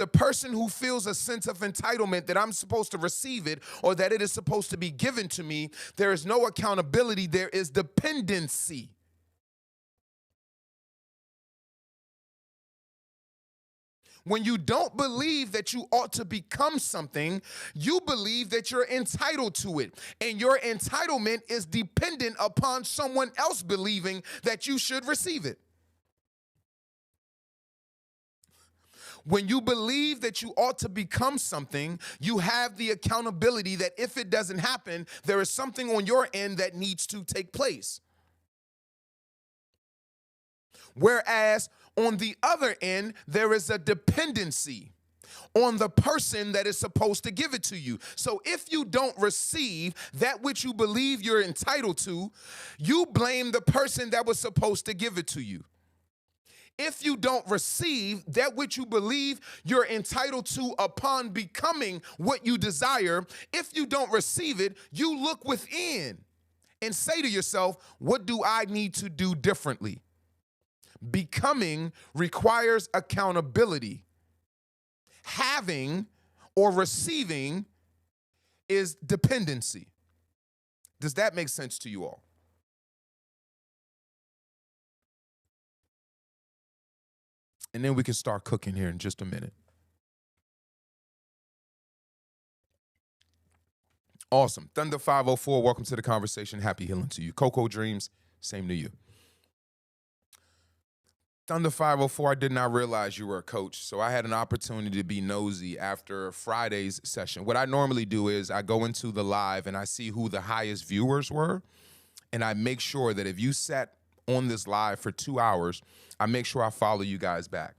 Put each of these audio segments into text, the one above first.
The person who feels a sense of entitlement that I'm supposed to receive it or that it is supposed to be given to me, there is no accountability, there is dependency. When you don't believe that you ought to become something, you believe that you're entitled to it. And your entitlement is dependent upon someone else believing that you should receive it. When you believe that you ought to become something, you have the accountability that if it doesn't happen, there is something on your end that needs to take place. Whereas on the other end, there is a dependency on the person that is supposed to give it to you. So if you don't receive that which you believe you're entitled to, you blame the person that was supposed to give it to you. If you don't receive that which you believe you're entitled to upon becoming what you desire, if you don't receive it, you look within and say to yourself, what do I need to do differently? Becoming requires accountability. Having or receiving is dependency. Does that make sense to you all? And then we can start cooking here in just a minute. Awesome. Thunder 504, welcome to the conversation. Happy healing to you. Coco Dreams, same to you. Thunder 504, I did not realize you were a coach, so I had an opportunity to be nosy after Friday's session. What I normally do is I go into the live and I see who the highest viewers were, and I make sure that if you sat on this live for 2 hours, I make sure I follow you guys back.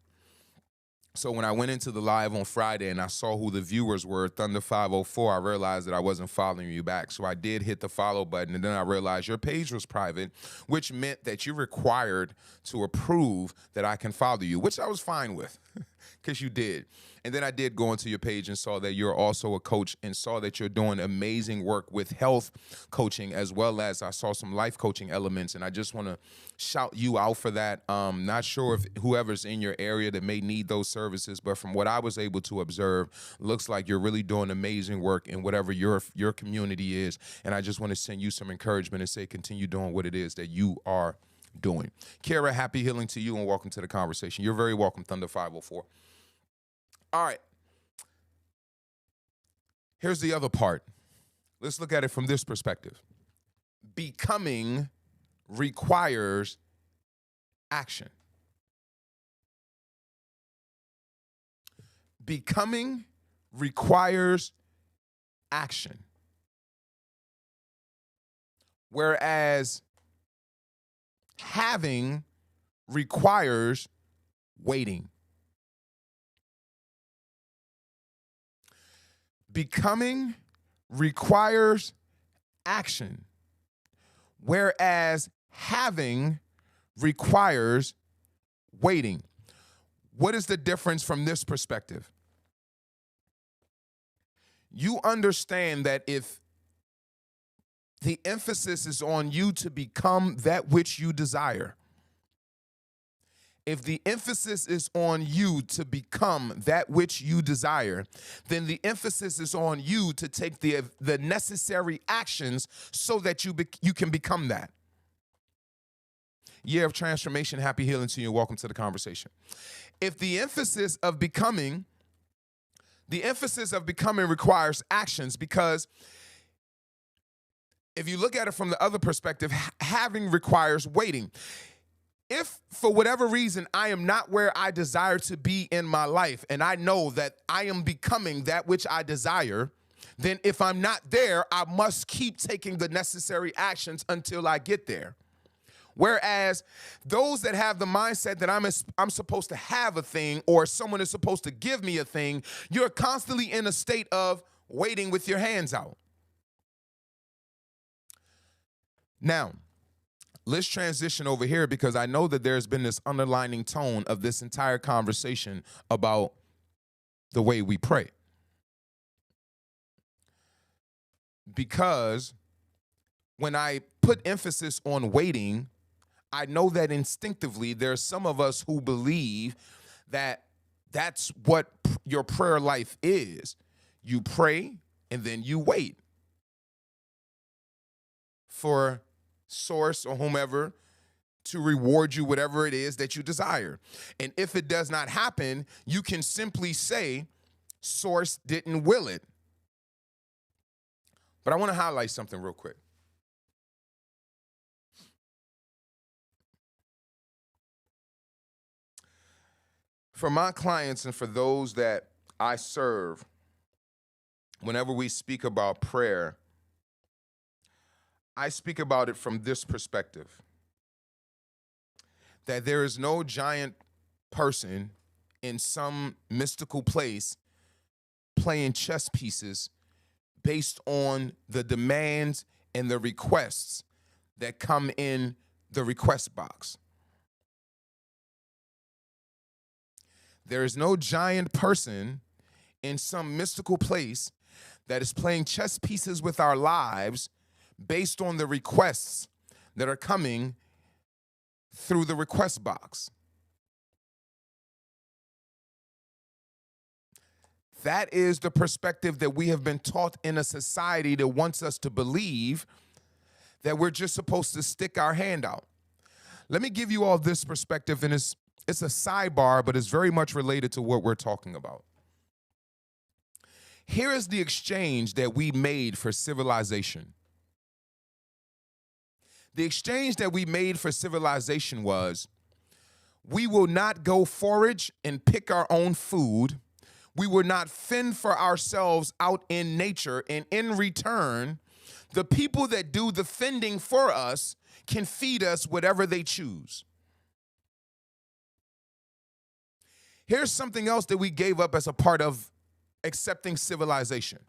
So when I went into the live on Friday and I saw who the viewers were, Thunder 504, I realized that I wasn't following you back. So I did hit the follow button, and then I realized your page was private, which meant that you're required to approve that I can follow you, which I was fine with because you did. And then I did go into your page and saw that you're also a coach and saw that you're doing amazing work with health coaching, as well as I saw some life coaching elements. And I just want to shout you out for that. Not sure if whoever's in your area that may need those services, but from what I was able to observe, looks like you're really doing amazing work in whatever your community is. And I just want to send you some encouragement and say continue doing what it is that you are doing. Kara, happy healing to you and welcome to the conversation. You're very welcome, Thunder 504. All right. Here's the other part. Let's look at it from this perspective. Becoming requires action. Becoming requires action. Whereas having requires waiting. Becoming requires action, whereas having requires waiting. What is the difference from this perspective? You understand that if the emphasis is on you to become that which you desire, if the emphasis is on you to become that which you desire, then the emphasis is on you to take the necessary actions so that you can become that. Year of transformation, happy healing to you. Welcome to the conversation. If the emphasis of becoming requires actions, because if you look at it from the other perspective, having requires waiting. If for whatever reason I am not where I desire to be in my life, and I know that I am becoming that which I desire, then if I'm not there, I must keep taking the necessary actions until I get there. Whereas those that have the mindset that I'm supposed to have a thing or someone is supposed to give me a thing, you're constantly in a state of waiting with your hands out. Now, let's transition over here because I know that there's been this underlining tone of this entire conversation about the way we pray. Because when I put emphasis on waiting, I know that instinctively there's some of us who believe that That's what your prayer life is. You pray and then you wait for source or whomever to reward you whatever it is that you desire. And if it does not happen, you can simply say, source didn't will it. But I want to highlight something real quick. For my clients and for those that I serve, whenever we speak about prayer, I speak about it from this perspective: that there is no giant person in some mystical place playing chess pieces based on the demands and the requests that come in the request box. There is no giant person in some mystical place that is playing chess pieces with our lives based on the requests that are coming through the request box. That is the perspective that we have been taught in a society that wants us to believe that we're just supposed to stick our hand out. Let me give you all this perspective, and it's a sidebar, but it's very much related to what we're talking about. Here is the exchange that we made for civilization. The exchange that we made for civilization was, we will not go forage and pick our own food. We will not fend for ourselves out in nature. And in return, the people that do the fending for us can feed us whatever they choose. Here's something else that we gave up as a part of accepting civilization.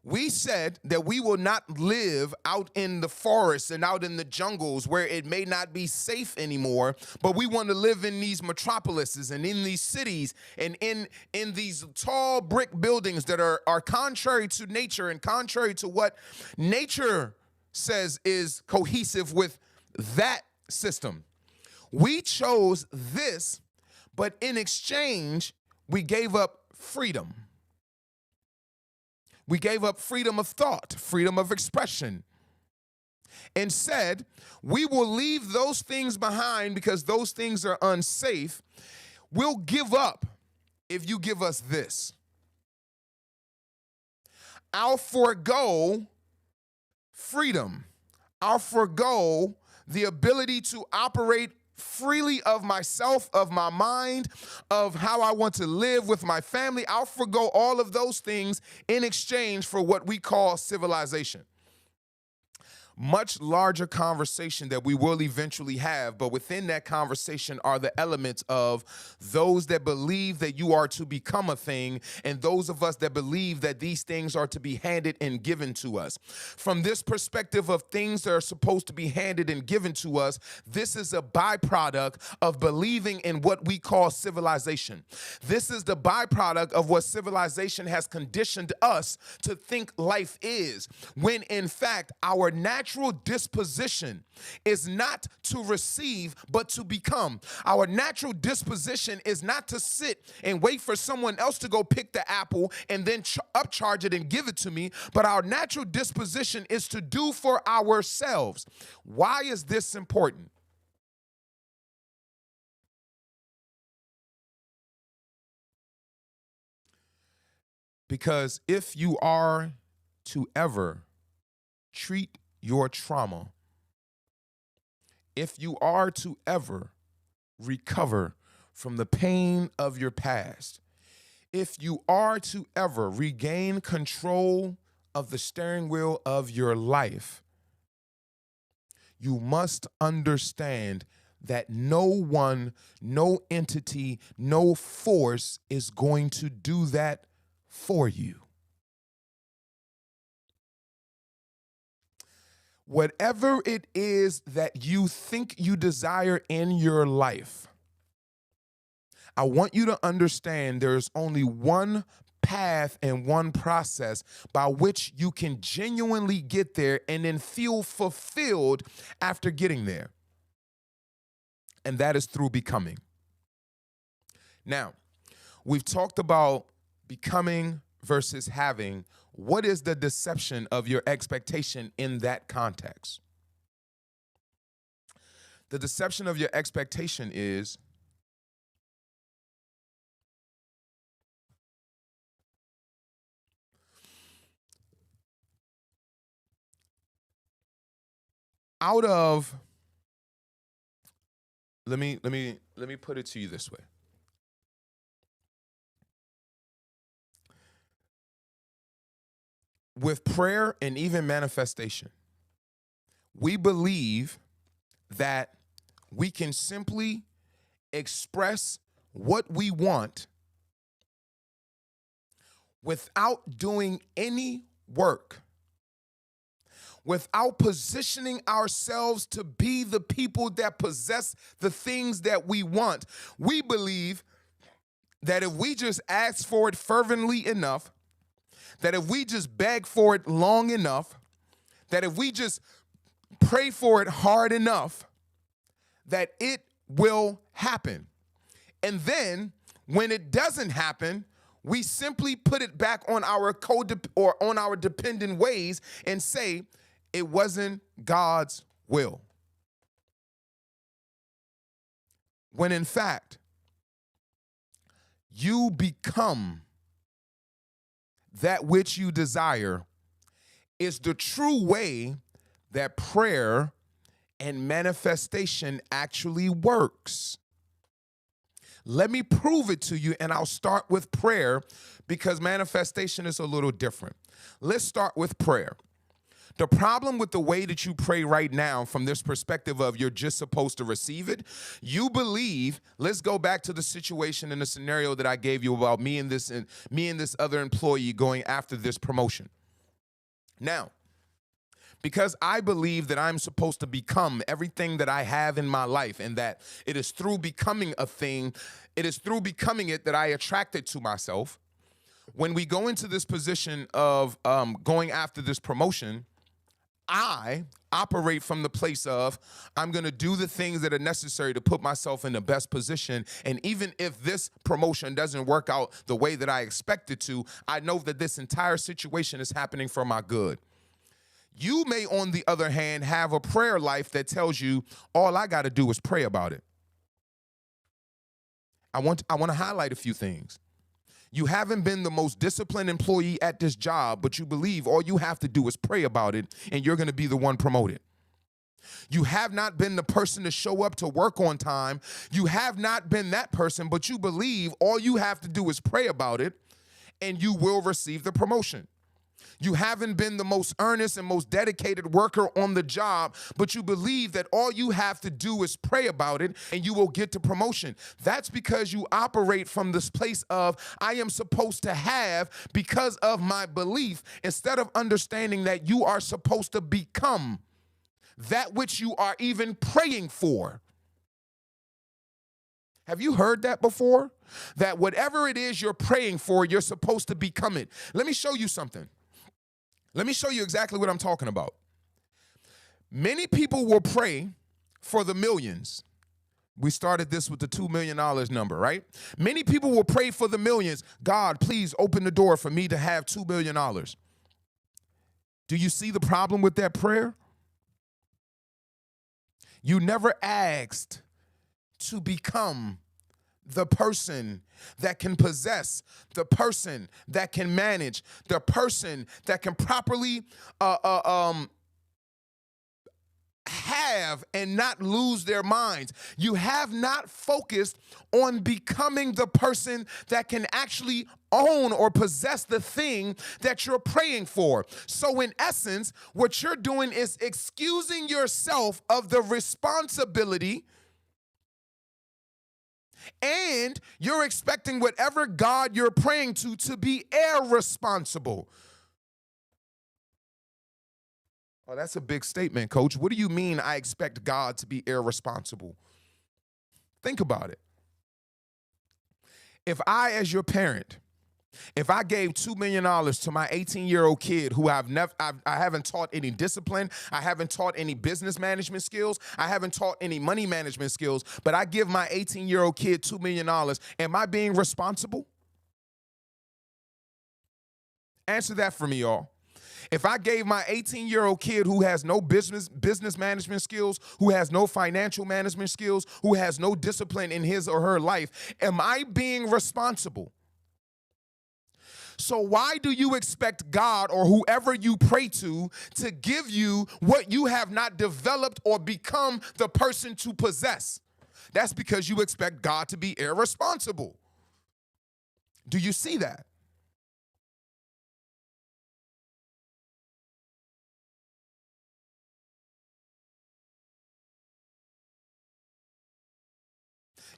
We said that we will not live out in the forests and out in the jungles where it may not be safe anymore, but we want to live in these metropolises and in these cities and in these tall brick buildings that are contrary to nature and contrary to what nature says is cohesive with that system. We chose this, but in exchange, we gave up freedom. We gave up freedom of thought, freedom of expression, and said, we will leave those things behind because those things are unsafe. We'll give up if you give us this. I'll forego freedom. I'll forego the ability to operate freely of myself, of my mind, of how I want to live with my family. I'll forgo all of those things in exchange for what we call civilization. Much larger conversation that we will eventually have, but within that conversation are the elements of those that believe that you are to become a thing and those of us that believe that these things are to be handed and given to us. From this perspective of things that are supposed to be handed and given to us, this is a byproduct of believing in what we call civilization. This is the byproduct of what civilization has conditioned us to think life is, when in fact our natural disposition is not to receive, but to become. Our natural disposition is not to sit and wait for someone else to go pick the apple and then upcharge it and give it to me, but our natural disposition is to do for ourselves. Why is this important? Because if you are to ever treat your trauma, if you are to ever recover from the pain of your past, if you are to ever regain control of the steering wheel of your life, you must understand that no one, no entity, no force is going to do that for you. Whatever it is that you think you desire in your life, I want you to understand there's only one path and one process by which you can genuinely get there and then feel fulfilled after getting there. And that is through becoming. Now, we've talked about becoming versus having. What is the deception of your expectation in that context? The deception of your expectation is out of, let me put it to you this way. With prayer and even manifestation, we believe that we can simply express what we want without doing any work, without positioning ourselves to be the people that possess the things that we want. We believe that if we just ask for it fervently enough, that if we just beg for it long enough, that if we just pray for it hard enough, that it will happen. And then when it doesn't happen, we simply put it back on our on our dependent ways and say it wasn't God's will. When in fact, you become that which you desire is the true way that prayer and manifestation actually works. Let me prove it to you, and I'll start with prayer because manifestation is a little different. Let's start with prayer. The problem with the way that you pray right now, from this perspective of you're just supposed to receive it, you believe, let's go back to the situation and the scenario that I gave you about me and this other employee going after this promotion. Now, because I believe that I'm supposed to become everything that I have in my life, and that it is through becoming a thing, it is through becoming it that I attract it to myself. When we go into this position of going after this promotion, I operate from the place of I'm going to do the things that are necessary to put myself in the best position. And even if this promotion doesn't work out the way that I expect it to, I know that this entire situation is happening for my good. You may, on the other hand, have a prayer life that tells you all I got to do is pray about it. I want to highlight a few things. You haven't been the most disciplined employee at this job, but you believe all you have to do is pray about it and you're going to be the one promoted. You have not been the person to show up to work on time. You have not been that person, but you believe all you have to do is pray about it and you will receive the promotion. You haven't been the most earnest and most dedicated worker on the job, but you believe that all you have to do is pray about it and you will get the promotion. That's because you operate from this place of I am supposed to have because of my belief, instead of understanding that you are supposed to become that which you are even praying for. Have you heard that before? That whatever it is you're praying for, you're supposed to become it. Let me show you something. Let me show you exactly what I'm talking about. Many people will pray for the millions. We started this with the $2 million number, right? Many people will pray for the millions. God, please open the door for me to have $2 million. Do you see the problem with that prayer? You never asked to become the person that can possess, the person that can manage, the person that can properly have and not lose their minds. You have not focused on becoming the person that can actually own or possess the thing that you're praying for. So in essence, what you're doing is excusing yourself of the responsibility, and you're expecting whatever God you're praying to be irresponsible. Oh, that's a big statement, Coach. What do you mean I expect God to be irresponsible? Think about it. If I, as your parent, If I gave $2 million to my 18-year-old kid who I haven't taught any discipline, I haven't taught any business management skills, I haven't taught any money management skills, but I give my 18-year-old kid $2 million, am I being responsible? Answer that for me, y'all. If I gave my 18-year-old kid who has no business management skills, who has no financial management skills, who has no discipline in his or her life, am I being responsible? So why do you expect God or whoever you pray to give you what you have not developed or become the person to possess? That's because you expect God to be irresponsible. Do you see that?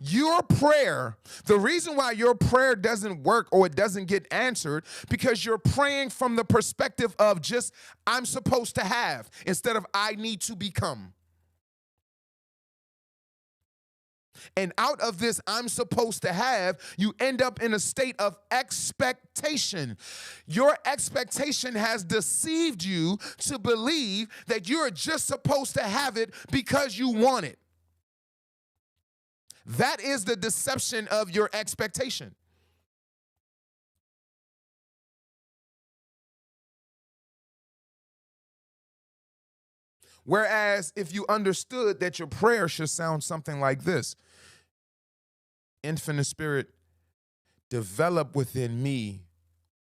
Your prayer, the reason why your prayer doesn't work or it doesn't get answered, because you're praying from the perspective of just, I'm supposed to have, instead of I need to become. And out of this I'm supposed to have, you end up in a state of expectation. Your expectation has deceived you to believe that you're just supposed to have it because you want it. That is the deception of your expectation. Whereas if you understood that your prayer should sound something like this: Infinite Spirit, develop within me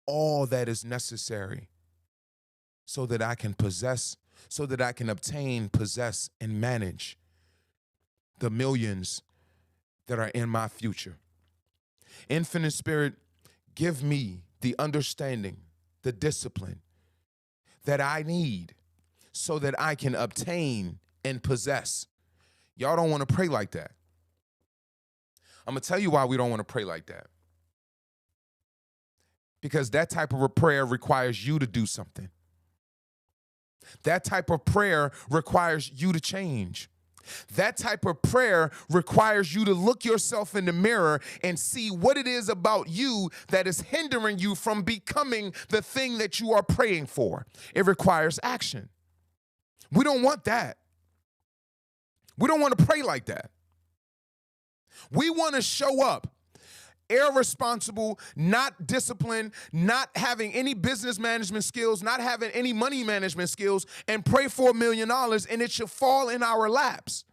all that is necessary so that I can possess, so that I can obtain, possess, and manage the millions that are in my future. Infinite Spirit, give me the understanding, the discipline that I need so that I can obtain and possess. Y'all don't want to pray like that. I'm going to tell you why we don't want to pray like that. Because that type of a prayer requires you to do something. That type of prayer requires you to change. That type of prayer requires you to look yourself in the mirror and see what it is about you that is hindering you from becoming the thing that you are praying for. It requires action. We don't want that. We don't want to pray like that. We want to show up irresponsible, not disciplined, not having any business management skills, not having any money management skills, and pray for $1 million, and it should fall in our laps.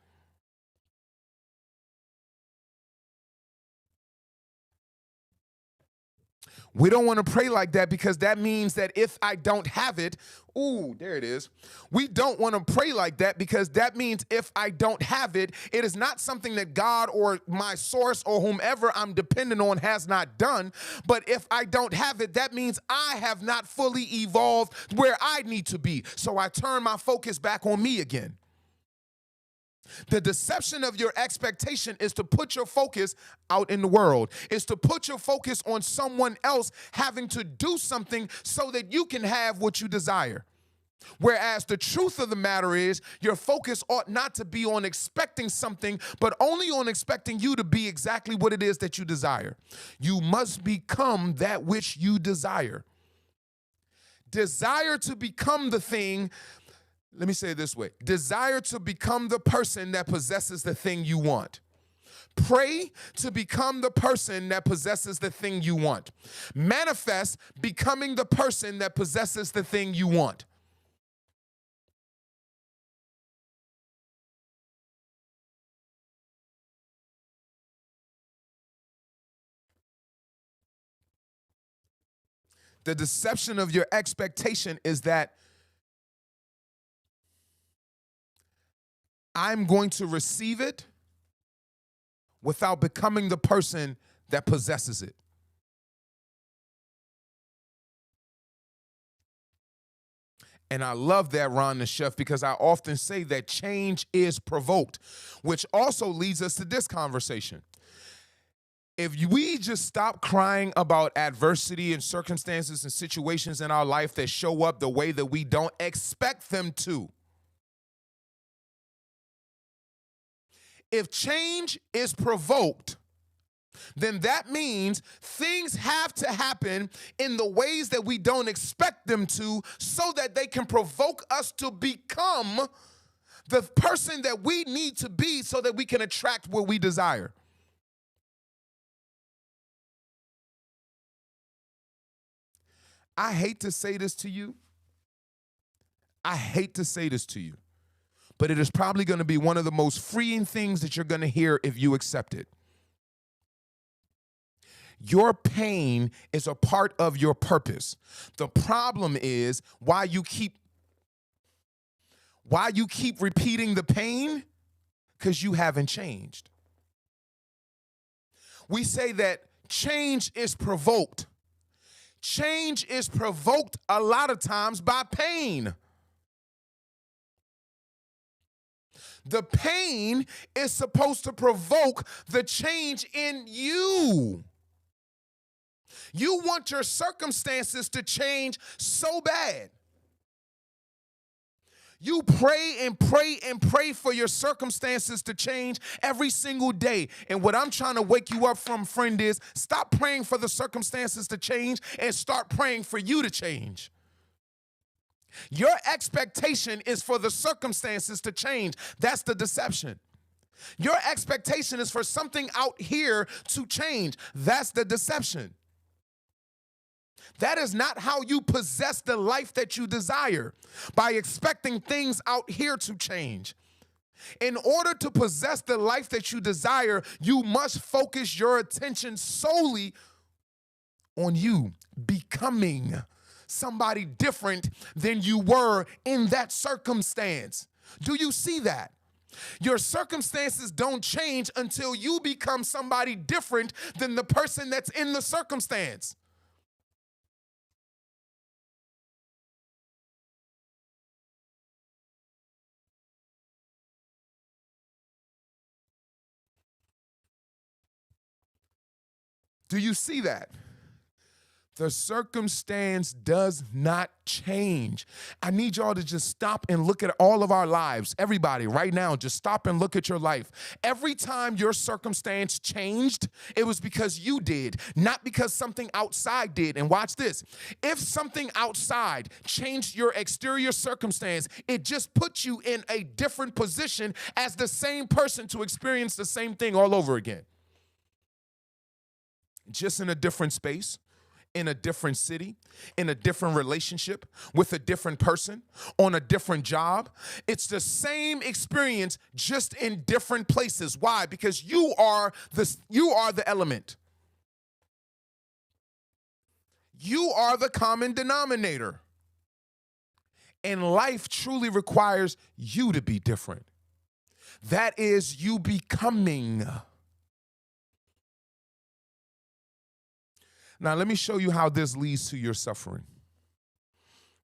We don't want to pray like that because that means that if I don't have it, ooh, there it is. We don't want to pray like that because that means if I don't have it, it is not something that God or my source or whomever I'm dependent on has not done. But if I don't have it, that means I have not fully evolved where I need to be. So I turn my focus back on me again. The deception of your expectation is to put your focus out in the world, is to put your focus on someone else having to do something so that you can have what you desire. Whereas the truth of the matter is, your focus ought not to be on expecting something, but only on expecting you to be exactly what it is that you desire. You must become that which you desire. Desire to become the thing. Let me say it this way. Desire to become the person that possesses the thing you want. Pray to become the person that possesses the thing you want. Manifest becoming the person that possesses the thing you want. The deception of your expectation is that I'm going to receive it without becoming the person that possesses it. And I love that, Ron the Chef, because I often say that change is provoked, which also leads us to this conversation. If we just stop crying about adversity and circumstances and situations in our life that show up the way that we don't expect them to, if change is provoked, then that means things have to happen in the ways that we don't expect them to so that they can provoke us to become the person that we need to be so that we can attract what we desire. I hate to say this to you. I hate to say this to you, but it is probably going to be one of the most freeing things that you're going to hear if you accept it. Your pain is a part of your purpose. The problem is why you keep repeating the pain, because you haven't changed. We say that change is provoked. Change is provoked a lot of times by pain. The pain is supposed to provoke the change in you. You want your circumstances to change so bad. You pray and pray and pray for your circumstances to change every single day. And what I'm trying to wake you up from, friend, is stop praying for the circumstances to change and start praying for you to change. Your expectation is for the circumstances to change. That's the deception. Your expectation is for something out here to change. That's the deception. That is not how you possess the life that you desire, by expecting things out here to change. In order to possess the life that you desire, you must focus your attention solely on you becoming somebody different than you were in that circumstance. Do you see that? Your circumstances don't change until you become somebody different than the person that's in the circumstance. Do you see that? The circumstance does not change. I need y'all to just stop and look at all of our lives. Everybody, right now, just stop and look at your life. Every time your circumstance changed, it was because you did, not because something outside did. And watch this. If something outside changed your exterior circumstance, it just puts you in a different position as the same person to experience the same thing all over again. Just in a different space, in a different city, in a different relationship, with a different person, on a different job. It's the same experience, just in different places. Why? Because you are the element. You are the common denominator. And life truly requires you to be different. That is you becoming. Now, let me show you how this leads to your suffering.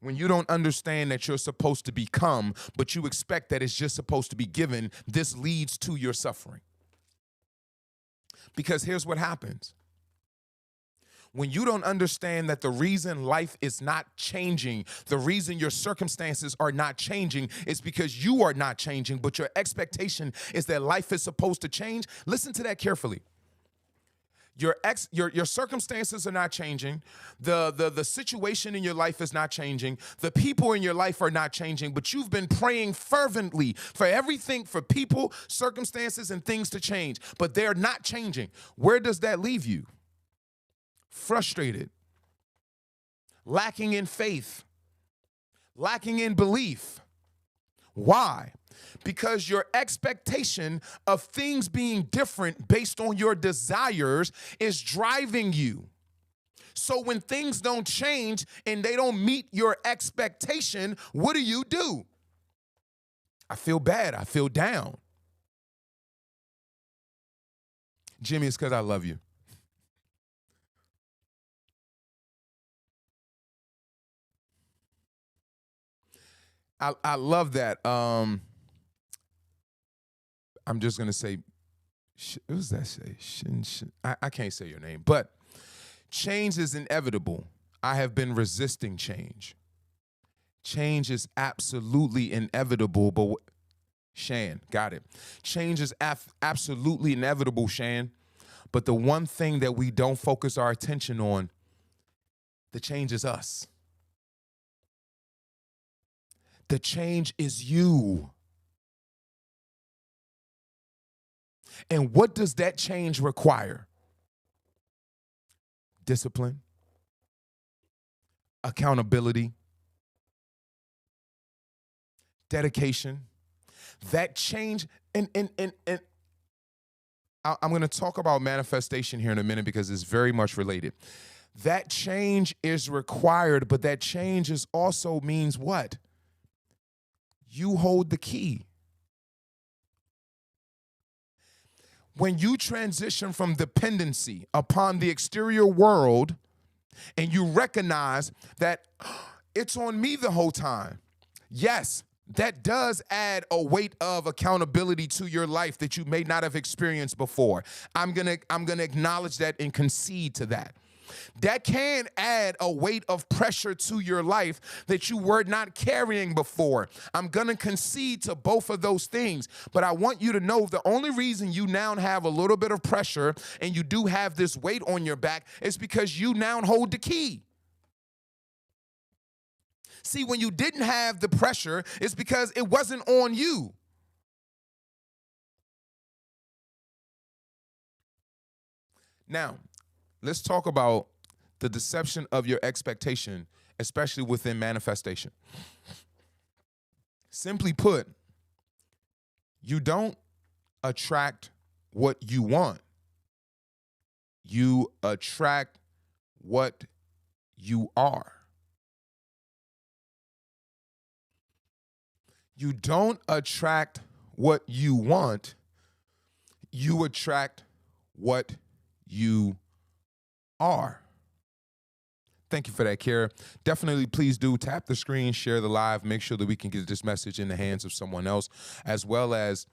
When you don't understand that you're supposed to become, but you expect that it's just supposed to be given, this leads to your suffering. Because here's what happens. When you don't understand that the reason life is not changing, the reason your circumstances are not changing is because you are not changing, but your expectation is that life is supposed to change. Listen to that carefully. Your circumstances are not changing. The situation in your life is not changing. The people in your life are not changing, but you've been praying fervently for everything, for people, circumstances, and things to change, but they're not changing. Where does that leave you? Frustrated, lacking in faith, lacking in belief. Why? Because your expectation of things being different based on your desires is driving you. So when things don't change and they don't meet your expectation, what do? I feel bad. I feel down. Jimmy, it's because I love you. I love that. I'm just going to say, what does that say? I can't say your name, but change is inevitable. I have been resisting change. Change is absolutely inevitable, but Shan, got it. Change is absolutely inevitable, Shan, But the one thing that we don't focus our attention on, the change is us. The change is you. And what does that change require? Discipline, accountability, dedication. That change, and I'm going to talk about manifestation here in a minute because it's very much related. That change is required, but that change is also means what? You hold the key. When you transition from dependency upon the exterior world and you recognize that it's on me the whole time, yes, that does add a weight of accountability to your life that you may not have experienced before. I'm gonna acknowledge that and concede to that. That can add a weight of pressure to your life that you were not carrying before. I'm going to concede to both of those things. But I want you to know the only reason you now have a little bit of pressure and you do have this weight on your back is because you now hold the key. See, when you didn't have the pressure, it's because it wasn't on you. Now, let's talk about the deception of your expectation, especially within manifestation. Simply put, you don't attract what you want. You attract what you are. You don't attract what you want. You attract what you are. Thank you for that, Kara. Definitely, please do tap the screen, share the live, make sure that we can get this message in the hands of someone else, as well as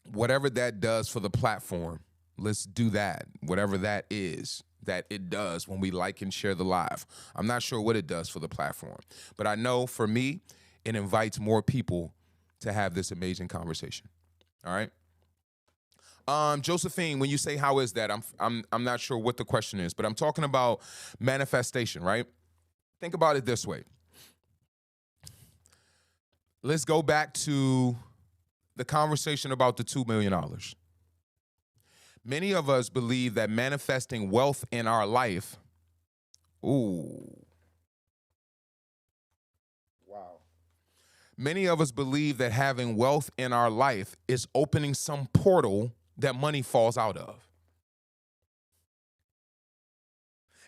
whatever that does for the platform. Let's do that, whatever that is that it does when we like and share the live. I'm not sure what it does for the platform, but I know for me, it invites more people to have this amazing conversation. All right. Josephine, when you say how is that, I'm not sure what the question is, but I'm talking about manifestation, right? Think about it this way. Let's go back to the conversation about the $2 million. Many of us believe that manifesting wealth in our life, many of us believe that having wealth in our life is opening some portal that money falls out of.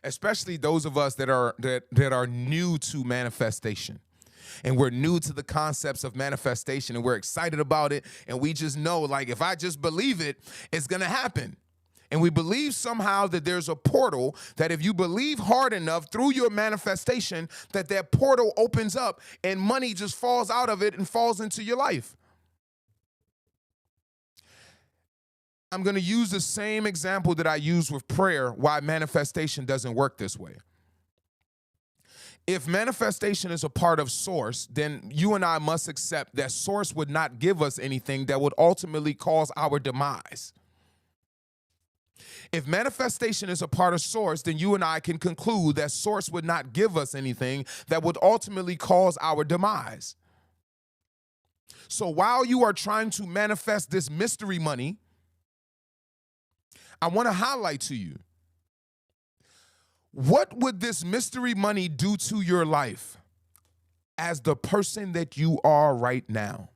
Especially those of us that are new to manifestation. And we're new to the concepts of manifestation and we're excited about it. And we just know, like, if I just believe it, it's going to happen. And we believe somehow that there's a portal that if you believe hard enough through your manifestation, that portal opens up and money just falls out of it and falls into your life. I'm going to use the same example that I use with prayer, why manifestation doesn't work this way. If manifestation is a part of source, then you and I must accept that source would not give us anything that would ultimately cause our demise. If manifestation is a part of source, then you and I can conclude that source would not give us anything that would ultimately cause our demise. So while you are trying to manifest this mystery money, I want to highlight to you, what would this mystery money do to your life as the person that you are right now?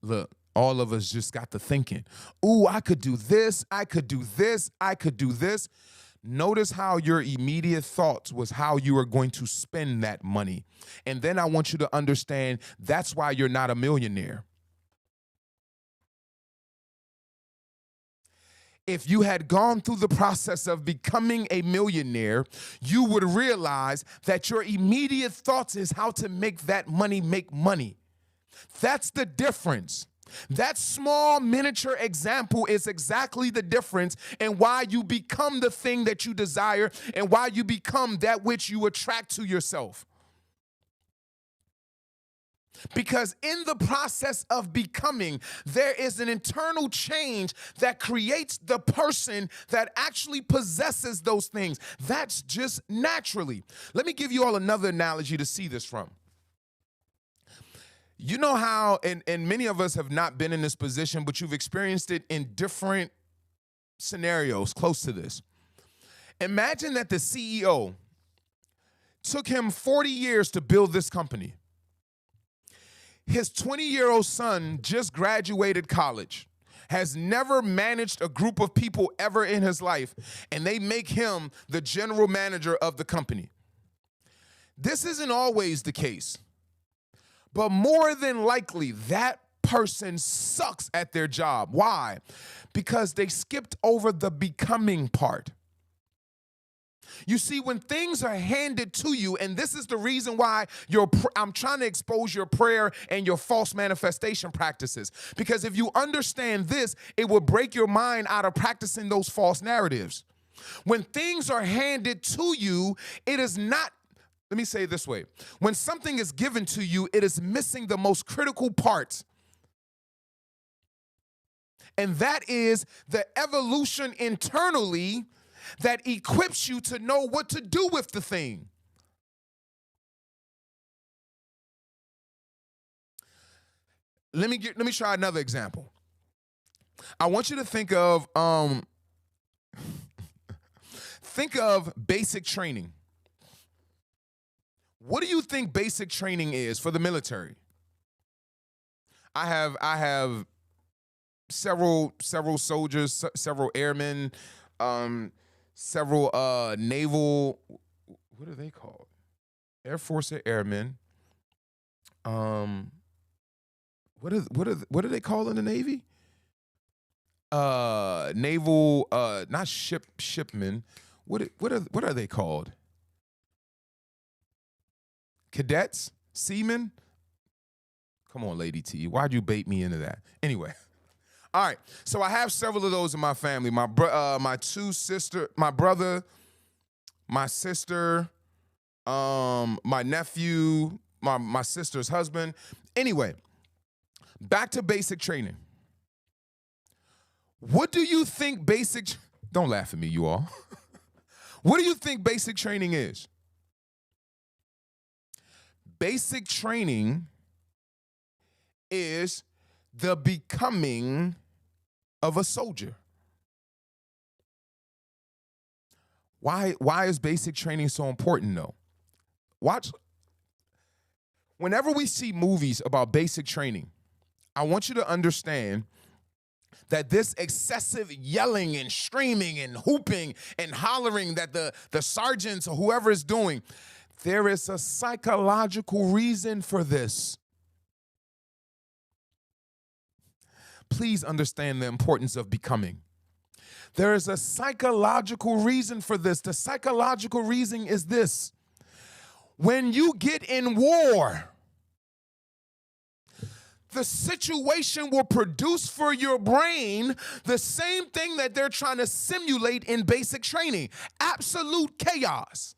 Look, all of us just got to thinking, ooh, I could do this, I could do this, I could do this. Notice how your immediate thoughts was how you were going to spend that money. And then I want you to understand that's why you're not a millionaire. If you had gone through the process of becoming a millionaire, you would realize that your immediate thoughts is how to make that money make money. That's the difference. That small miniature example is exactly the difference in why you become the thing that you desire and why you become that which you attract to yourself. Because in the process of becoming, there is an internal change that creates the person that actually possesses those things. That's just naturally. Let me give you all another analogy to see this from. You know how, and many of us have not been in this position, but you've experienced it in different scenarios close to this. Imagine that the CEO took him 40 years to build this company. His 20-year-old son just graduated college, has never managed a group of people ever in his life, and they make him the general manager of the company. This isn't always the case, but more than likely, that person sucks at their job. Why? Because they skipped over the becoming part. You see, when things are handed to you, and this is the reason why I'm trying to expose your prayer and your false manifestation practices. Because if you understand this, it will break your mind out of practicing those false narratives. When things are handed to you, it is not, let me say it this way. When something is given to you, it is missing the most critical part. And that is the evolution internally that equips you to know what to do with the thing. Let me try another example. I want you to think of basic training. What do you think basic training is for the military? I have several soldiers, several airmen, several naval, what are they called? Air Force Airmen. What are they called in the Navy? Naval, not shipmen. What are they called? Cadets? Seamen? Come on, Lady T. Why'd you bait me into that? Anyway. All right, so I have several of those in my family. My brother, my sister, my nephew, my sister's husband. Anyway, back to basic training. What do you think don't laugh at me, you all. What do you think basic training is? Basic training is the becoming of a soldier. Why is basic training so important though? Watch. Whenever we see movies about basic training, I want you to understand that this excessive yelling and screaming and hooping and hollering that the sergeants or whoever is doing, there is a psychological reason for this. Please understand the importance of becoming. There is a psychological reason for this. The psychological reason is this. When you get in war, the situation will produce for your brain the same thing that they're trying to simulate in basic training. Absolute chaos.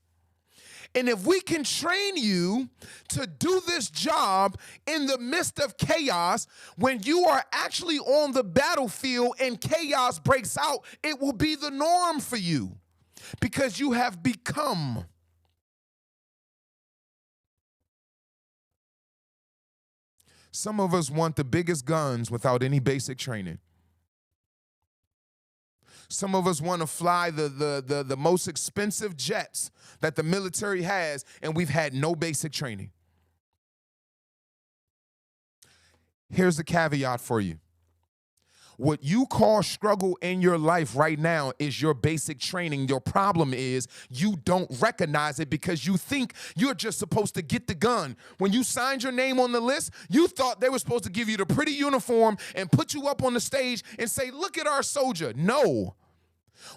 And if we can train you to do this job in the midst of chaos, when you are actually on the battlefield and chaos breaks out, it will be the norm for you because you have become. Some of us want the biggest guns without any basic training. Some of us want to fly the most expensive jets that the military has, and we've had no basic training. Here's the caveat for you. What you call struggle in your life right now is your basic training. Your problem is you don't recognize it because you think you're just supposed to get the gun. When you signed your name on the list, you thought they were supposed to give you the pretty uniform and put you up on the stage and say, look at our soldier. No.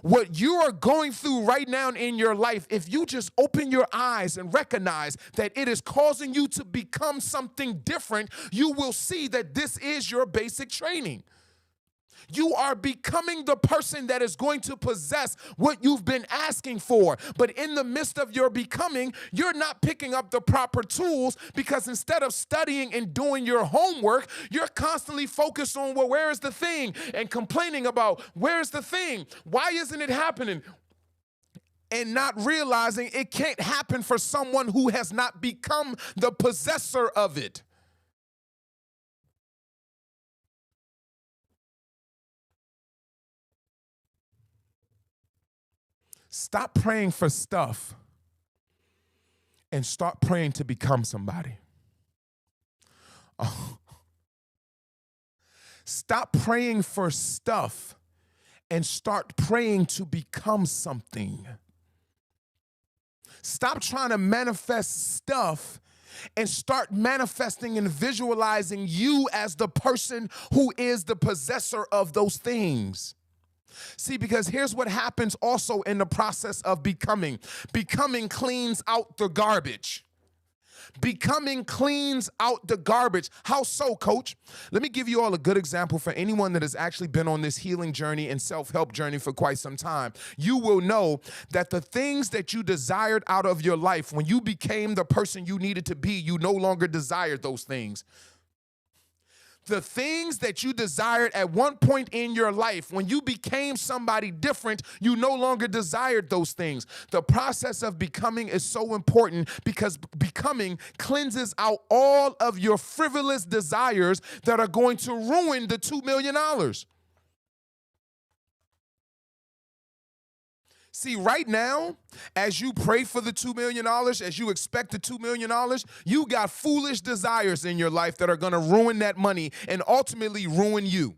What you are going through right now in your life, if you just open your eyes and recognize that it is causing you to become something different, you will see that this is your basic training. You are becoming the person that is going to possess what you've been asking for. But in the midst of your becoming, you're not picking up the proper tools, because instead of studying and doing your homework, you're constantly focused on, well, where is the thing? And complaining about, where's the thing? Why isn't it happening? And not realizing it can't happen for someone who has not become the possessor of it. Stop praying for stuff and start praying to become somebody. Oh. Stop praying for stuff and start praying to become something. Stop trying to manifest stuff and start manifesting and visualizing you as the person who is the possessor of those things. See, because here's what happens also in the process of becoming. Becoming cleans out the garbage. Becoming cleans out the garbage. How so, coach? Let me give you all a good example for anyone that has actually been on this healing journey and self-help journey for quite some time. You will know that the things that you desired out of your life, when you became the person you needed to be, you no longer desired those things. The things that you desired at one point in your life, when you became somebody different, you no longer desired those things. The process of becoming is so important, because becoming cleanses out all of your frivolous desires that are going to ruin the $2 million. See, right now, as you pray for the $2 million, as you expect the $2 million, you got foolish desires in your life that are going to ruin that money and ultimately ruin you.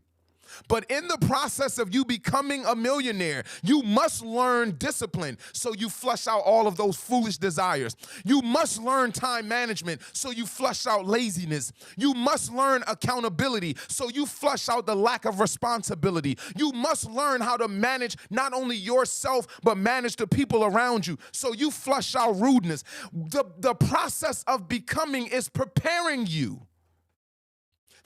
But in the process of you becoming a millionaire, you must learn discipline, so you flush out all of those foolish desires. You must learn time management, so you flush out laziness. You must learn accountability, so you flush out the lack of responsibility. You must learn how to manage not only yourself, but manage the people around you, so you flush out rudeness. The process of becoming is preparing you.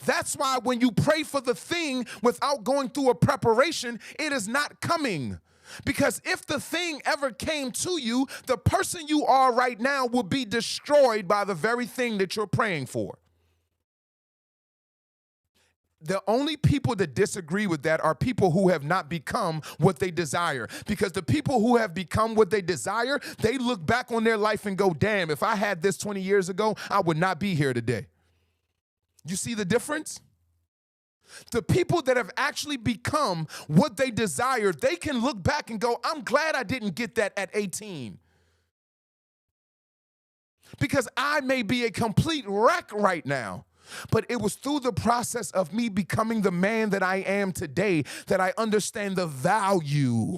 That's why when you pray for the thing without going through a preparation, it is not coming. Because if the thing ever came to you, the person you are right now will be destroyed by the very thing that you're praying for. The only people that disagree with that are people who have not become what they desire. Because the people who have become what they desire, they look back on their life and go, damn, if I had this 20 years ago, I would not be here today. You see the difference? The people that have actually become what they desire, they can look back and go, I'm glad I didn't get that at 18. Because I may be a complete wreck right now. But it was through the process of me becoming the man that I am today that I understand the value.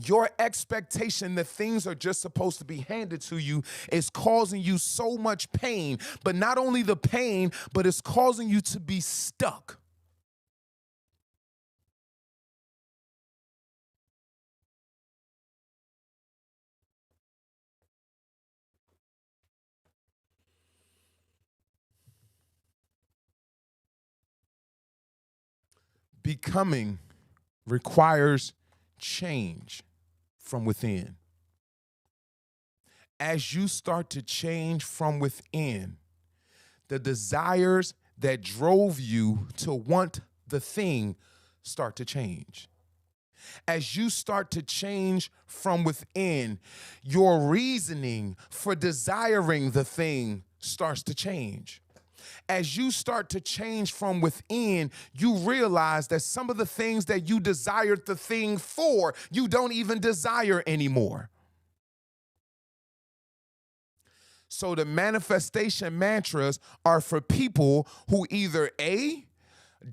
Your expectation that things are just supposed to be handed to you is causing you so much pain. But not only the pain, but it's causing you to be stuck. Becoming requires change from within. As you start to change from within, the desires that drove you to want the thing start to change. As you start to change from within, your reasoning for desiring the thing starts to change. As you start to change from within, you realize that some of the things that you desired the thing for, you don't even desire anymore. So the manifestation mantras are for people who either A,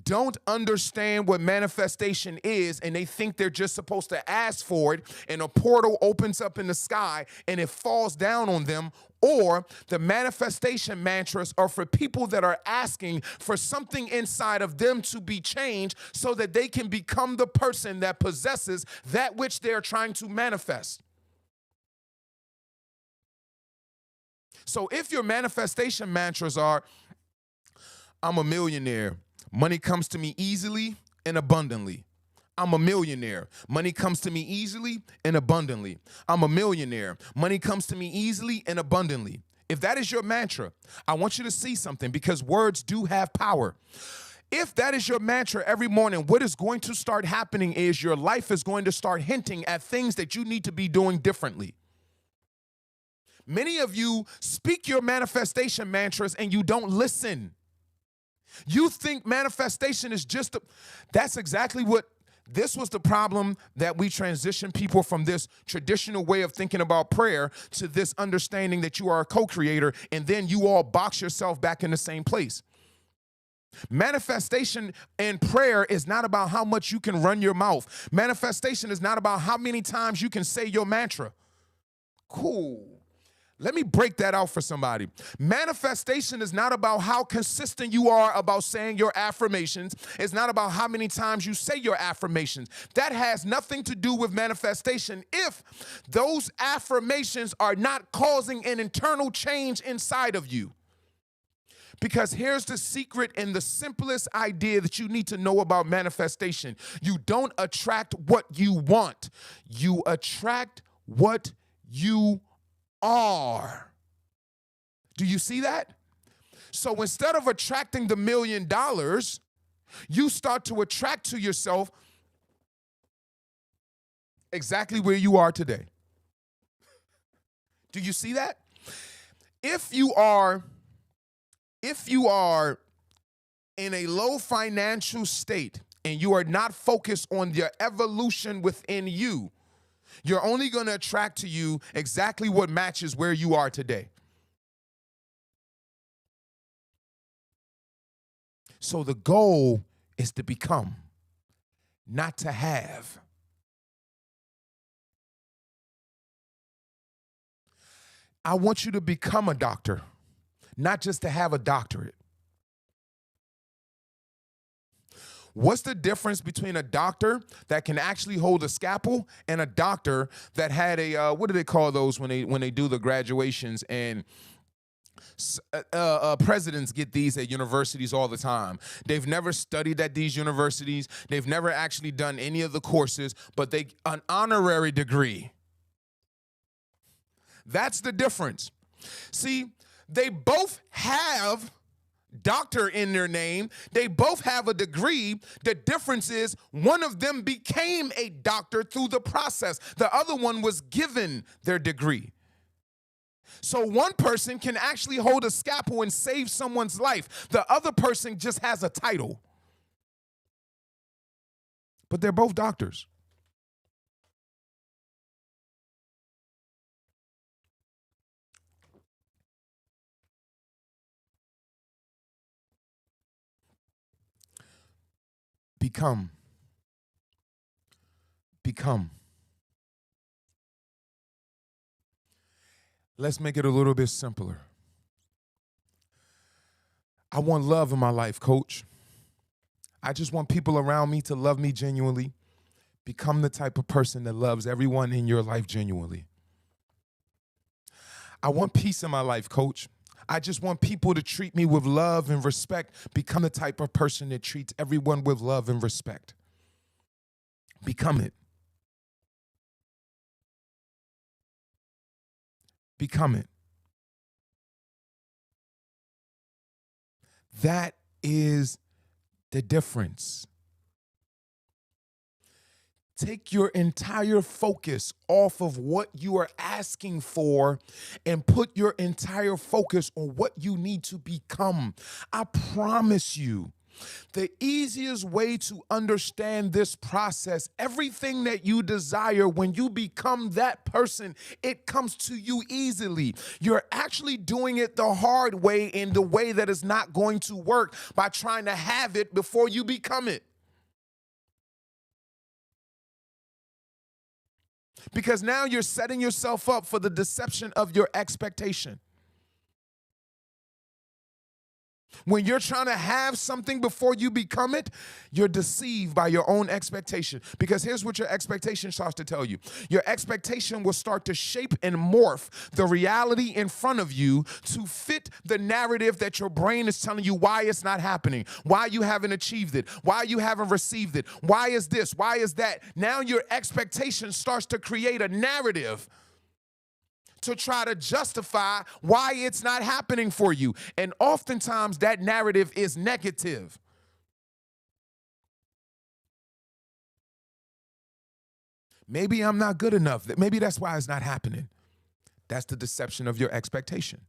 don't understand what manifestation is, and they think they're just supposed to ask for it, and a portal opens up in the sky and it falls down on them. Or the manifestation mantras are for people that are asking for something inside of them to be changed so that they can become the person that possesses that which they're trying to manifest. So if your manifestation mantras are, I'm a millionaire, money comes to me easily and abundantly. I'm a millionaire. Money comes to me easily and abundantly. I'm a millionaire. Money comes to me easily and abundantly. If that is your mantra, I want you to see something, because words do have power. If that is your mantra every morning, what is going to start happening is your life is going to start hinting at things that you need to be doing differently. Many of you speak your manifestation mantras and you don't listen. You think manifestation is just that's exactly what. This was the problem, that we transition people from this traditional way of thinking about prayer to this understanding that you are a co-creator, and then you all box yourself back in the same place. Manifestation and prayer is not about how much you can run your mouth. Manifestation is not about how many times you can say your mantra. Cool. Let me break that out for somebody. Manifestation is not about how consistent you are about saying your affirmations. It's not about how many times you say your affirmations. That has nothing to do with manifestation if those affirmations are not causing an internal change inside of you. Because here's the secret and the simplest idea that you need to know about manifestation. You don't attract what you want. You attract what you are. Do you see that? So instead of attracting the $1 million, you start to attract to yourself exactly where you are today. Do you see that? If you are in a low financial state and you are not focused on your evolution within you, you're only going to attract to you exactly what matches where you are today. So the goal is to become, not to have. I want you to become a doctor, not just to have a doctorate. What's the difference between a doctor that can actually hold a scalpel and a doctor that had a, what do they call those when they do the graduations, and presidents get these at universities all the time. They've never studied at these universities. They've never actually done any of the courses, but an honorary degree. That's the difference. See, they both have doctor in their name. They both have a degree. The difference is one of them became a doctor through the process. The other one was given their degree. So one person can actually hold a scalpel and save someone's life. The other person just has a title. But they're both doctors. Become. Let's make it a little bit simpler. I want love in my life, coach. I just want people around me to love me genuinely. Become the type of person that loves everyone in your life genuinely. I want peace in my life, coach. I just want people to treat me with love and respect. Become the type of person that treats everyone with love and respect. Become it. Become it. That is the difference. Take your entire focus off of what you are asking for and put your entire focus on what you need to become. I promise you, the easiest way to understand this process, everything that you desire, when you become that person, it comes to you easily. You're actually doing it the hard way, in the way that is not going to work, by trying to have it before you become it. Because now you're setting yourself up for the deception of your expectation. When you're trying to have something before you become it, you're deceived by your own expectation. Because here's what your expectation starts to tell you. Your expectation will start to shape and morph the reality in front of you to fit the narrative that your brain is telling you why it's not happening, why you haven't achieved it, why you haven't received it, why is this, why is that. Now your expectation starts to create a narrative to try to justify why it's not happening for you. And oftentimes that narrative is negative. Maybe I'm not good enough. Maybe that's why it's not happening. That's the deception of your expectation.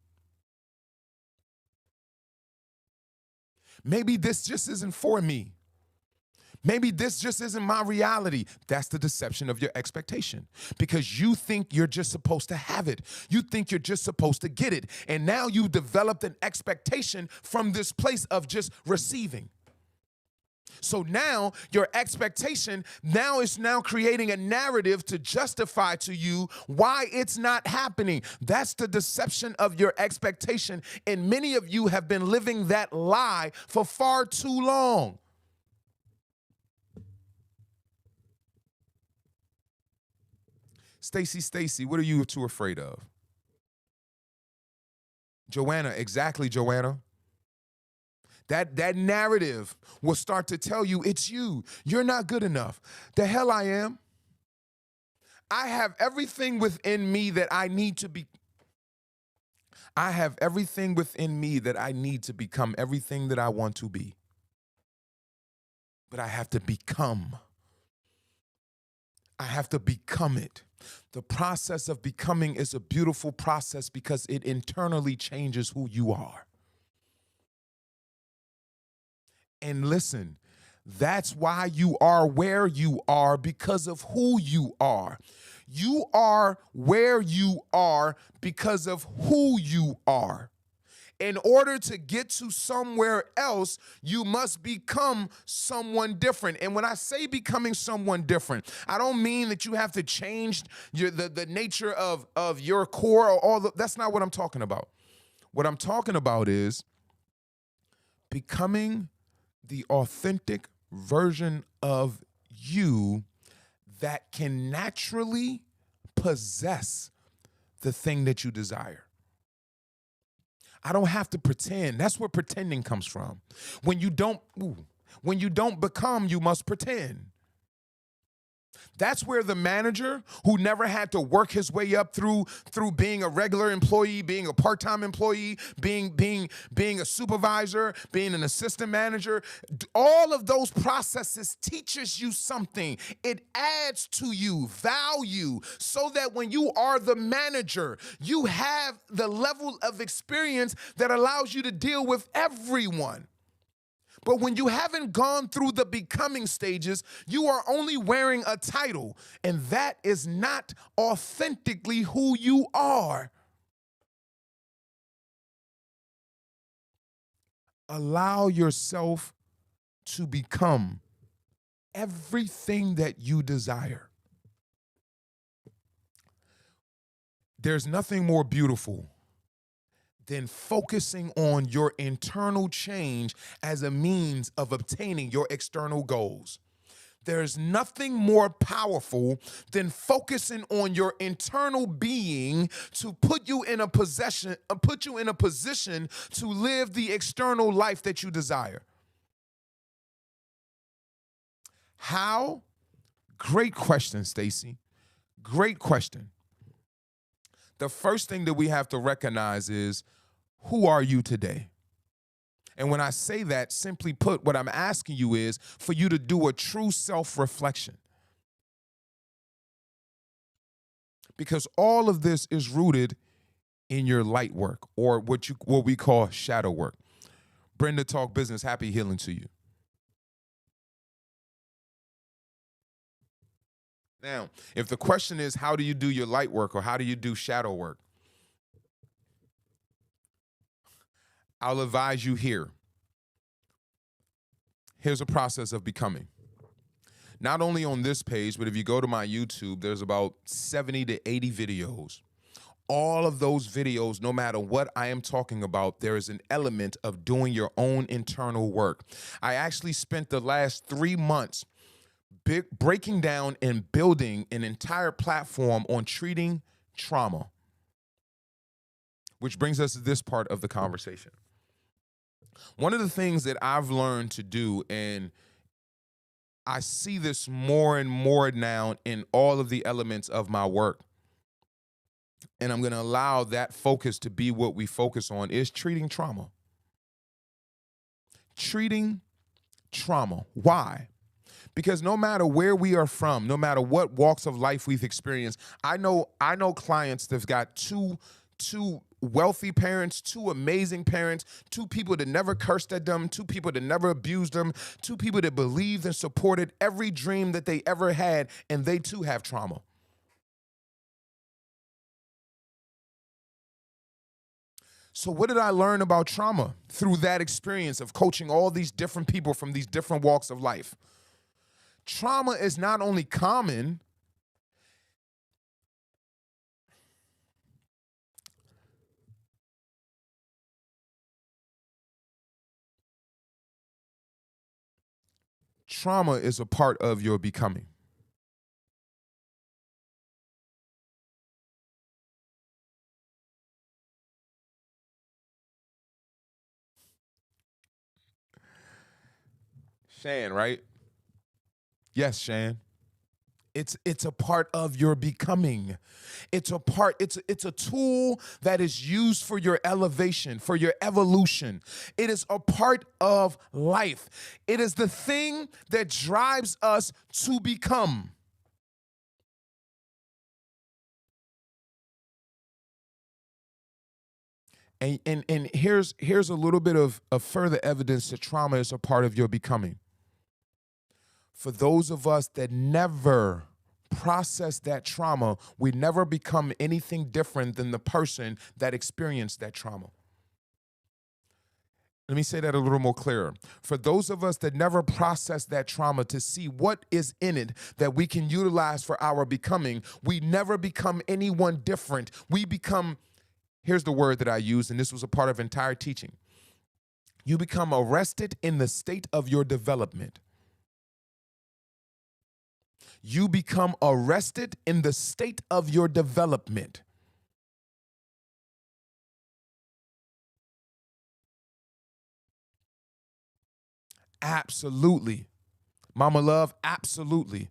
Maybe this just isn't for me. Maybe this just isn't my reality. That's the deception of your expectation, because you think you're just supposed to have it. You think you're just supposed to get it. And now you've developed an expectation from this place of just receiving. So now your expectation is now creating a narrative to justify to you why it's not happening. That's the deception of your expectation. And many of you have been living that lie for far too long. Stacy, what are you too afraid of? Joanna, exactly, Joanna. That narrative will start to tell you it's you. You're not good enough. The hell I am. I have everything within me that I need to be. I have everything within me that I need to become everything that I want to be. But I have to become. I have to become it. The process of becoming is a beautiful process because it internally changes who you are. And listen, that's why you are where you are, because of who you are. You are where you are because of who you are. In order to get to somewhere else, you must become someone different. And when I say becoming someone different, I don't mean that you have to change the nature of your core or all that's not what I'm talking about. What I'm talking about is becoming the authentic version of you that can naturally possess the thing that you desire. I don't have to pretend. That's where pretending comes from. When you don't become, you must pretend. That's where the manager who never had to work his way up through being a regular employee, being a part-time employee, being a supervisor, being an assistant manager, all of those processes teaches you something. It adds to you value so that when you are the manager, you have the level of experience that allows you to deal with everyone. But when you haven't gone through the becoming stages, you are only wearing a title, and that is not authentically who you are. Allow yourself to become everything that you desire. There's nothing more beautiful than focusing on your internal change as a means of obtaining your external goals. There's nothing more powerful than focusing on your internal being to put you in a position to live the external life that you desire. How? Great question, Stacy. Great question. The first thing that we have to recognize is, who are you today? And when I say that, simply put, what I'm asking you is for you to do a true self-reflection. Because all of this is rooted in your light work, or what we call shadow work. Brenda Talk Business, happy healing to you. Now, if the question is, how do you do your light work or how do you do shadow work? I'll advise you here. Here's a process of becoming. Not only on this page, but if you go to my YouTube, there's about 70 to 80 videos all of those videos, no matter what I am talking about, there is an element of doing your own internal work. I actually spent the last 3 months breaking down and building an entire platform on treating trauma, which brings us to this part of the conversation. One of the things that I've learned to do, and I see this more and more now in all of the elements of my work, and I'm going to allow that focus to be what we focus on, is treating trauma. Treating trauma. Why? Because no matter where we are from, no matter what walks of life we've experienced, I know clients that've got two wealthy parents, two amazing parents, two people that never cursed at them, two people that never abused them, two people that believed and supported every dream that they ever had, and they too have trauma. So what did I learn about trauma through that experience of coaching all these different people from these different walks of life? Trauma is not only common, trauma is a part of your becoming. Shan, right? Yes, Shan. It's a part of your becoming. It's a tool that is used for your elevation, for your evolution. It is a part of life. It is the thing that drives us to become. And here's a little bit of further evidence that trauma is a part of your becoming. For those of us that never process that trauma, we never become anything different than the person that experienced that trauma. Let me say that a little more clearer. For those of us that never process that trauma to see what is in it that we can utilize for our becoming, we never become anyone different. We become, here's the word that I use, and this was a part of entire teaching. You become arrested in the state of your development. You become arrested in the state of your development. Absolutely. Mama Love, absolutely.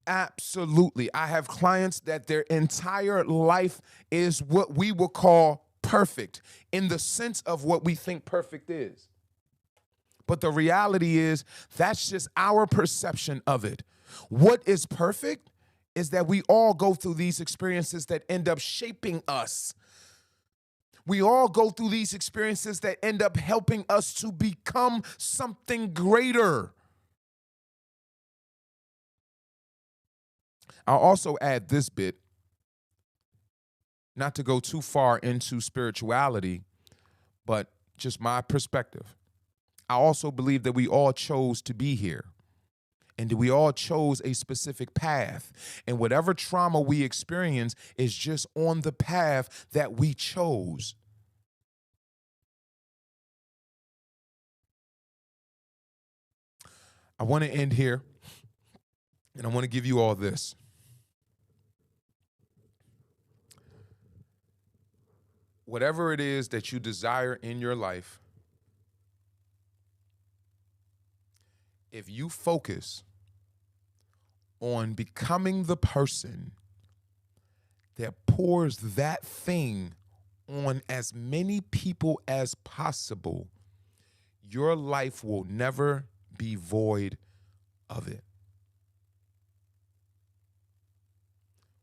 Absolutely. I have clients that their entire life is what we will call perfect in the sense of what we think perfect is. But the reality is that's just our perception of it. What is perfect is that we all go through these experiences that end up shaping us. We all go through these experiences that end up helping us to become something greater. I'll also add this bit, not to go too far into spirituality, but just my perspective. I also believe that we all chose to be here. And we all chose a specific path. And whatever trauma we experience is just on the path that we chose. I want to end here, and I want to give you all this. Whatever it is that you desire in your life, if you focus on becoming the person that pours that thing on as many people as possible, your life will never be void of it.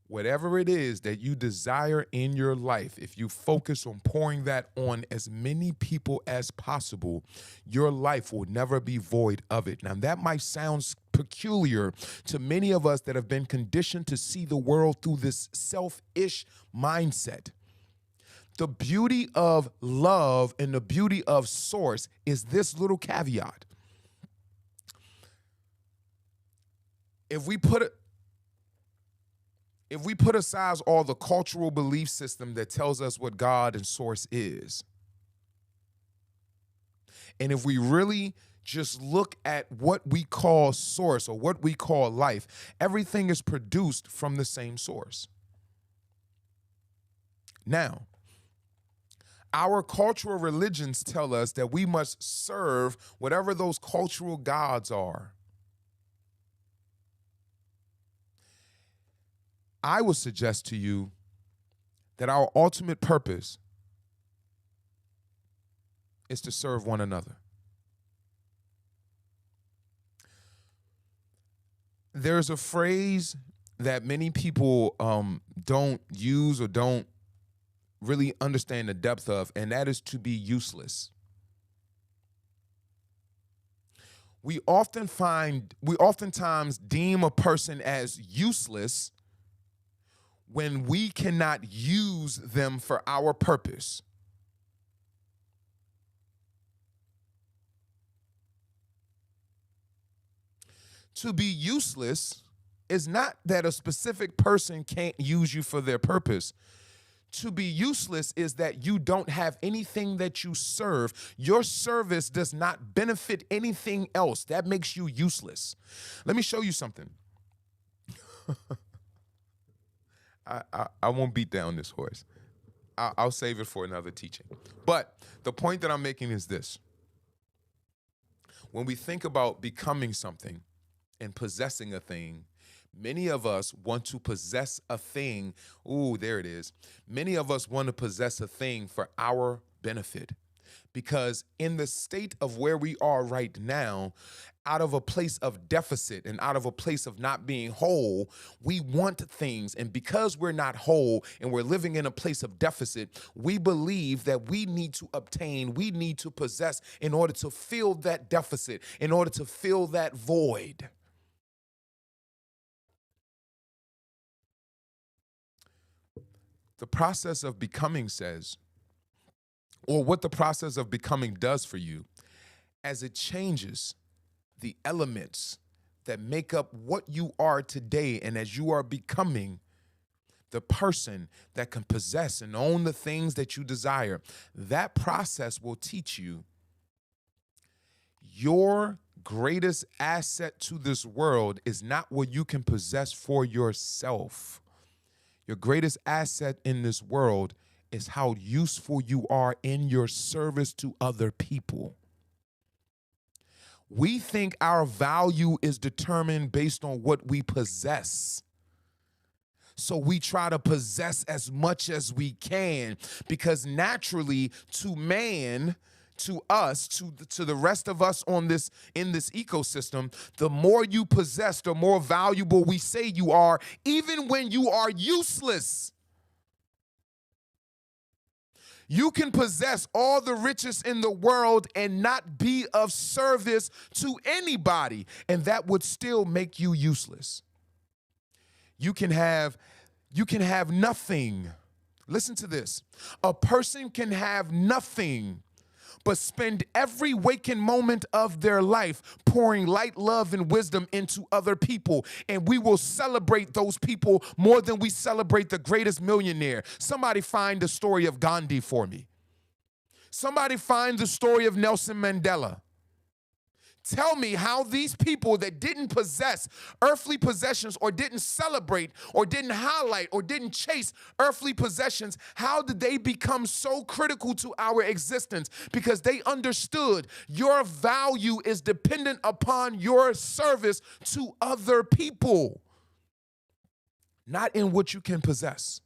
Whatever it is that you desire in your life, if you focus on pouring that on as many people as possible, your life will never be void of it. Now, that might sound peculiar to many of us that have been conditioned to see the world through this selfish mindset. The beauty of love and the beauty of source is this little caveat. If we put it, if we put aside all the cultural belief system that tells us what God and source is, and if we really just look at what we call source or what we call life, everything is produced from the same source. Now, our cultural religions tell us that we must serve whatever those cultural gods are. I would suggest to you that our ultimate purpose is to serve one another. There's a phrase that many people don't use or don't really understand the depth of, and that is to be useless. We oftentimes deem a person as useless when we cannot use them for our purpose. To be useless is not that a specific person can't use you for their purpose. To be useless is that you don't have anything that you serve. Your service does not benefit anything else. That makes you useless. Let me show you something. I won't beat down this horse. I'll save it for another teaching. But the point that I'm making is this. When we think about becoming something and possessing a thing, many of us want to possess a thing. Ooh, there it is. Many of us want to possess a thing for our benefit. Because in the state of where we are right now, out of a place of deficit and out of a place of not being whole, we want things. And because we're not whole and we're living in a place of deficit, we believe that we need to obtain, we need to possess in order to fill that deficit, in order to fill that void. The process of becoming says, or what the process of becoming does for you, as it changes the elements that make up what you are today, and as you are becoming the person that can possess and own the things that you desire, that process will teach you your greatest asset to this world is not what you can possess for yourself. Your greatest asset in this world is how useful you are in your service to other people. We think our value is determined based on what we possess. So we try to possess as much as we can because naturally to man, to us, to the rest of us in this ecosystem, the more you possess, the more valuable we say you are, even when you are useless. You can possess all the riches in the world and not be of service to anybody, and that would still make you useless. You can have nothing. Listen to this. A person can have nothing but spend every waking moment of their life pouring light, love, and wisdom into other people. And we will celebrate those people more than we celebrate the greatest millionaire. Somebody find the story of Gandhi for me. Somebody find the story of Nelson Mandela. Tell me how these people that didn't possess earthly possessions or didn't celebrate or didn't highlight or didn't chase earthly possessions, how did they become so critical to our existence? Because they understood your value is dependent upon your service to other people, not in what you can possess.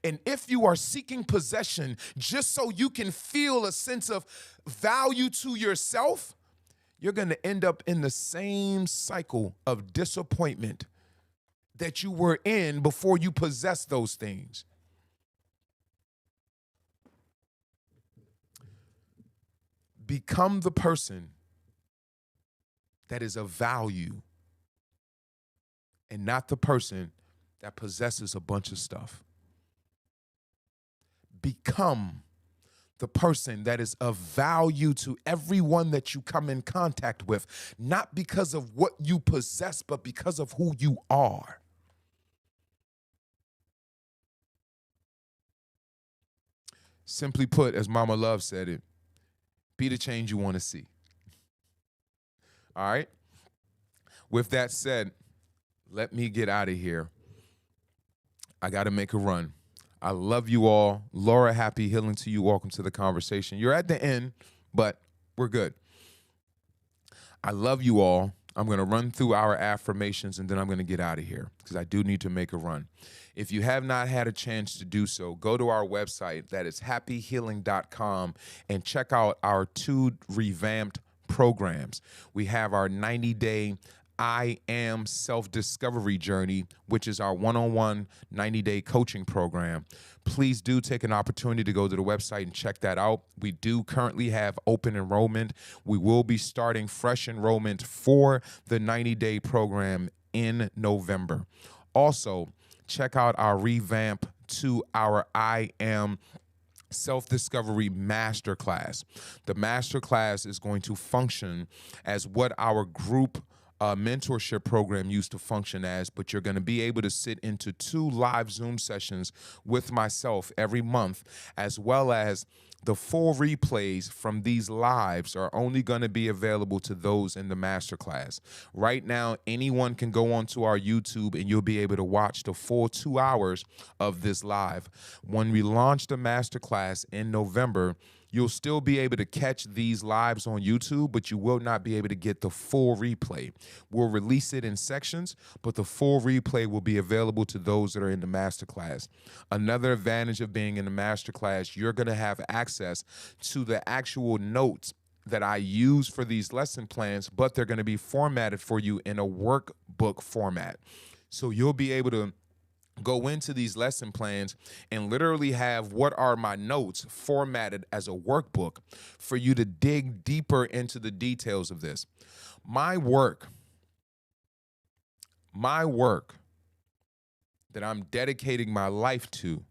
And if you are seeking possession just so you can feel a sense of value to yourself, you're going to end up in the same cycle of disappointment that you were in before you possessed those things. Become the person that is of value and not the person that possesses a bunch of stuff. Become the person that is of value to everyone that you come in contact with, not because of what you possess, but because of who you are. Simply put, as Mama Love said it, be the change you want to see. All right? With that said, let me get out of here. I got to make a run. I love you all. Laura, happy healing to you. Welcome to the conversation. You're at the end, but we're good. I love you all. I'm going to run through our affirmations and then I'm going to get out of here because I do need to make a run. If you have not had a chance to do so, go to our website, that is happyhealing.com, and check out our 2 revamped programs. We have our 90-day I Am Self-Discovery Journey, which is our one-on-one 90-day coaching program. Please do take an opportunity to go to the website and check that out. We do currently have open enrollment. We will be starting fresh enrollment for the 90-day program in November. Also, check out our revamp to our I Am Self-Discovery Masterclass. The Masterclass is going to function as what our group mentorship program used to function as, but you're going to be able to sit into 2 live Zoom sessions with myself every month, as well as the full replays from these lives are only going to be available to those in the masterclass. Right now, anyone can go onto our YouTube and you'll be able to watch the full 2 hours of this live. When we launch the masterclass in November, you'll still be able to catch these lives on YouTube, but you will not be able to get the full replay. We'll release it in sections, but the full replay will be available to those that are in the masterclass. Another advantage of being in the masterclass, you're going to have access to the actual notes that I use for these lesson plans, but they're going to be formatted for you in a workbook format. So you'll be able to go into these lesson plans and literally have what are my notes formatted as a workbook for you to dig deeper into the details of this. My work that I'm dedicating my life to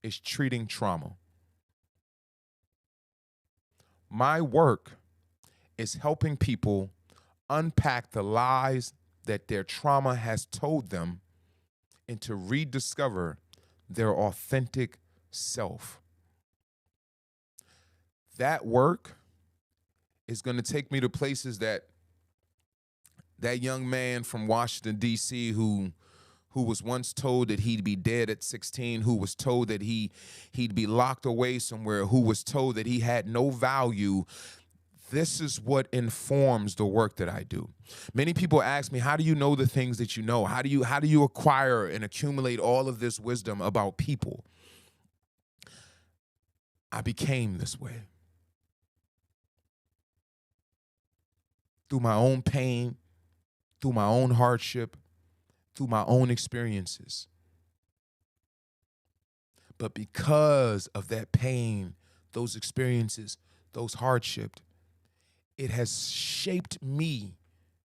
is treating trauma. My work is helping people unpack the lies that their trauma has told them and to rediscover their authentic self. That work is going to take me to places that young man from Washington, D.C., who was once told that he'd be dead at 16, who was told that he'd be locked away somewhere, who was told that he had no value. This is what informs the work that I do. Many people ask me, how do you know the things that you know? How do you acquire and accumulate all of this wisdom about people? I became this way. Through my own pain, through my own hardship, through my own experiences. But because of that pain, those experiences, those hardships, it has shaped me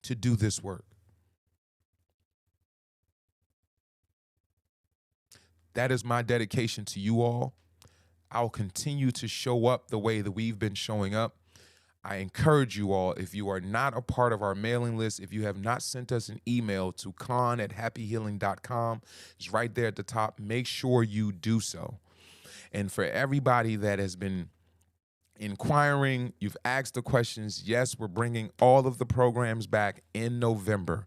to do this work. That is my dedication to you all. I'll continue to show up the way that we've been showing up. I encourage you all, if you are not a part of our mailing list, if you have not sent us an email to con@happyhealing.com, it's right there at the top. Make sure you do so. And for everybody that has been inquiring, you've asked the questions, yes, we're bringing all of the programs back in November.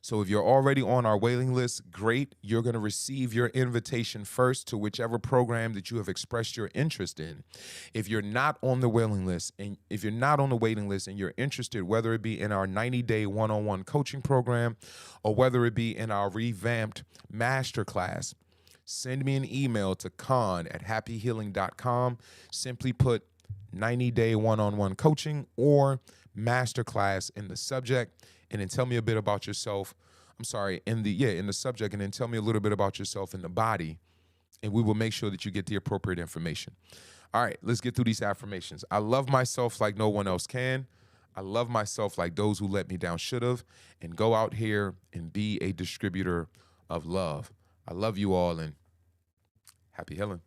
So if you're already on our waiting list, great. You're going to receive your invitation first to whichever program that you have expressed your interest in. If you're not on the waiting list and you're interested, whether it be in our 90-day one-on-one coaching program or whether it be in our revamped masterclass, send me an email to con@happyhealing.com. Simply put 90-day one-on-one coaching or masterclass in the subject, and then tell me a bit about yourself. In the subject, and then tell me a little bit about yourself in the body, and we will make sure that you get the appropriate information. All right, let's get through these affirmations. I love myself like no one else can. I love myself like those who let me down should have, and go out here and be a distributor of love. I love you all, and happy healing.